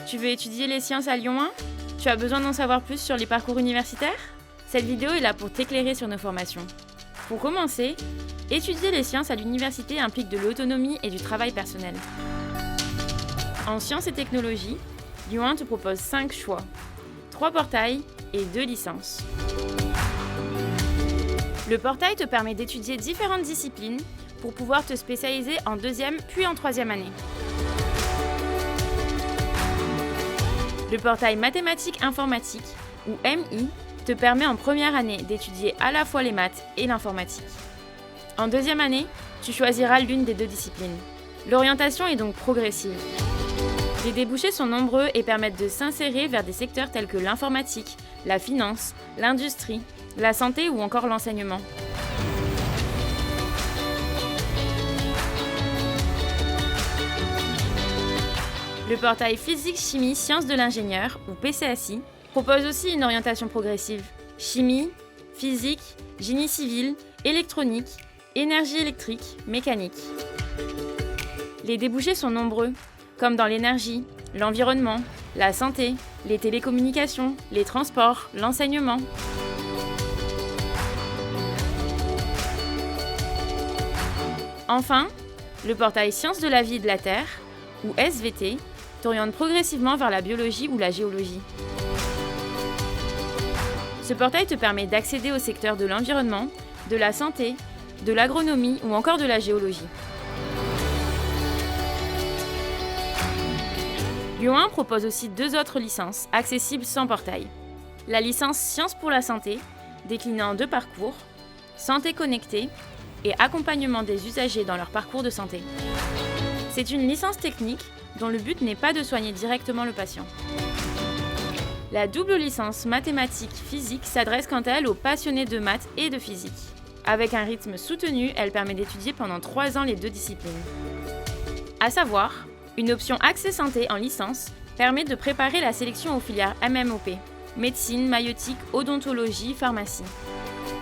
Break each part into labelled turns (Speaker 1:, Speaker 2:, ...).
Speaker 1: Tu veux étudier les sciences à Lyon 1? Tu as besoin d'en savoir plus sur les parcours universitaires? Cette vidéo est là pour t'éclairer sur nos formations. Pour commencer, étudier les sciences à l'université implique de l'autonomie et du travail personnel. En sciences et technologies, Lyon 1 te propose 5 choix, 3 portails et 2 licences. Le portail te permet d'étudier différentes disciplines pour pouvoir te spécialiser en deuxième puis en troisième année. Le portail mathématiques informatique, ou MI, te permet en première année d'étudier à la fois les maths et l'informatique. En deuxième année, tu choisiras l'une des 2 disciplines. L'orientation est donc progressive. Les débouchés sont nombreux et permettent de s'insérer vers des secteurs tels que l'informatique, la finance, l'industrie, la santé ou encore l'enseignement. Le portail Physique Chimie Sciences de l'ingénieur, ou PCSI, propose aussi une orientation progressive. Chimie, physique, génie civil, électronique, énergie électrique, mécanique. Les débouchés sont nombreux, comme dans l'énergie, l'environnement, la santé, les télécommunications, les transports, l'enseignement. Enfin, le portail Sciences de la vie et de la Terre, ou SVT, t'oriente progressivement vers la biologie ou la géologie. Ce portail te permet d'accéder au secteur de l'environnement, de la santé, de l'agronomie ou encore de la géologie. Lyon 1 propose aussi 2 autres licences, accessibles sans portail. La licence Sciences pour la santé, déclinée en 2 parcours, Santé connectée et accompagnement des usagers dans leur parcours de santé. C'est une licence technique dont le but n'est pas de soigner directement le patient. La double licence mathématiques-physique s'adresse quant à elle aux passionnés de maths et de physique. Avec un rythme soutenu, elle permet d'étudier pendant 3 ans les 2 disciplines. À savoir, une option Accès Santé en licence permet de préparer la sélection aux filières MMOP, médecine, maïeutique, odontologie, pharmacie.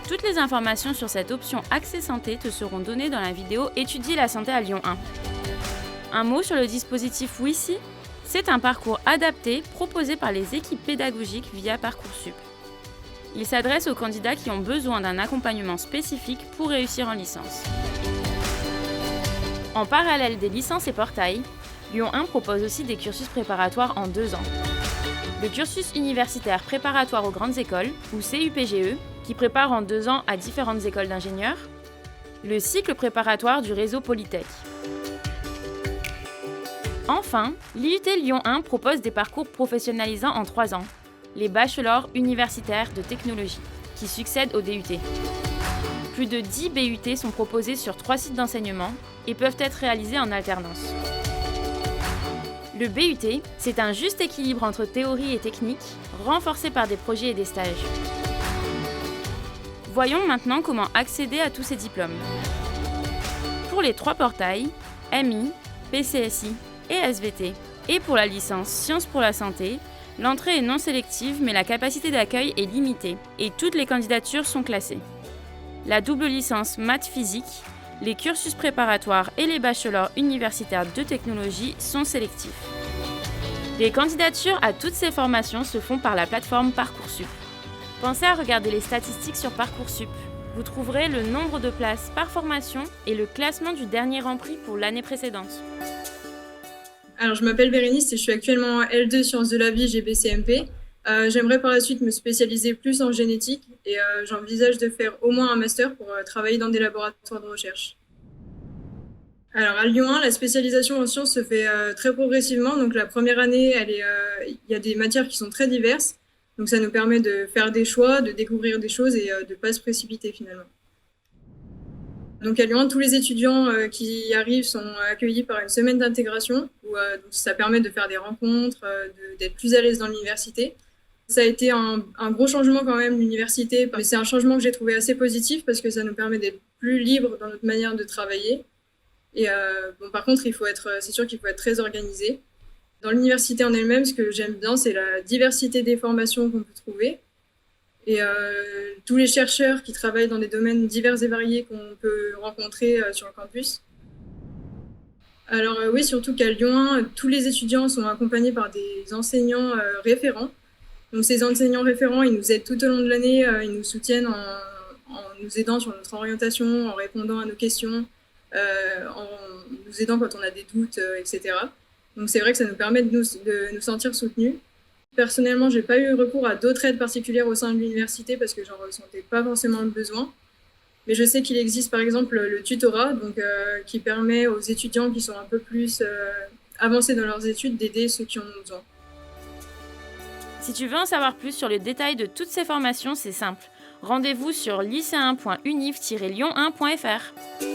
Speaker 1: Toutes les informations sur cette option Accès Santé te seront données dans la vidéo Étudier la santé à Lyon 1. Un mot sur le dispositif WICI, c'est un parcours adapté proposé par les équipes pédagogiques via Parcoursup. Il s'adresse aux candidats qui ont besoin d'un accompagnement spécifique pour réussir en licence. En parallèle des licences et portails, Lyon 1 propose aussi des cursus préparatoires en 2 ans. Le cursus universitaire préparatoire aux grandes écoles, ou CUPGE, qui prépare en 2 ans à différentes écoles d'ingénieurs. Le cycle préparatoire du réseau Polytech. Enfin, l'IUT Lyon 1 propose des parcours professionnalisants en 3 ans, les bachelors universitaires de technologie, qui succèdent au DUT. Plus de 10 BUT sont proposés sur 3 sites d'enseignement et peuvent être réalisés en alternance. Le BUT, c'est un juste équilibre entre théorie et technique, renforcé par des projets et des stages. Voyons maintenant comment accéder à tous ces diplômes. Pour les 3 portails, MI, PCSI et SVT, et pour la licence Sciences pour la santé, l'entrée est non sélective mais la capacité d'accueil est limitée et toutes les candidatures sont classées. La double licence maths physique, les cursus préparatoires et les bachelors universitaires de technologie sont sélectifs. Les candidatures à toutes ces formations se font par la plateforme Parcoursup. Pensez à regarder les statistiques sur Parcoursup. Vous trouverez le nombre de places par formation et le classement du dernier rempli pour l'année précédente.
Speaker 2: Alors, je m'appelle Bérénice et je suis actuellement en L2 Sciences de la vie GBCMP. J'aimerais par la suite me spécialiser plus en génétique et j'envisage de faire au moins un master pour travailler dans des laboratoires de recherche. Alors, à Lyon 1, la spécialisation en sciences se fait très progressivement. Donc, la première année, il y a des matières qui sont très diverses. Donc, ça nous permet de faire des choix, de découvrir des choses et de ne pas se précipiter finalement. Donc à Lyon, tous les étudiants qui arrivent sont accueillis par une semaine d'intégration où donc ça permet de faire des rencontres, d'être plus à l'aise dans l'université. Ça a été un gros changement quand même, l'université, mais c'est un changement que j'ai trouvé assez positif parce que ça nous permet d'être plus libres dans notre manière de travailler. Et par contre, c'est sûr qu'il faut être très organisé. Dans l'université en elle-même, ce que j'aime bien, c'est la diversité des formations qu'on peut trouver. Et tous les chercheurs qui travaillent dans des domaines divers et variés qu'on peut rencontrer sur le campus. Alors oui, surtout qu'à Lyon 1, tous les étudiants sont accompagnés par des enseignants référents. Donc ces enseignants référents, ils nous aident tout au long de l'année, ils nous soutiennent en nous aidant sur notre orientation, en répondant à nos questions, en nous aidant quand on a des doutes, etc. Donc c'est vrai que ça nous permet de nous sentir soutenus. Personnellement, j'ai pas eu recours à d'autres aides particulières au sein de l'université parce que j'en ressentais pas forcément le besoin. Mais je sais qu'il existe par exemple le tutorat, donc, qui permet aux étudiants qui sont un peu plus avancés dans leurs études d'aider ceux qui en ont besoin.
Speaker 1: Si tu veux en savoir plus sur le détail de toutes ces formations, c'est simple. Rendez-vous sur lycéen.univ-lyon1.fr.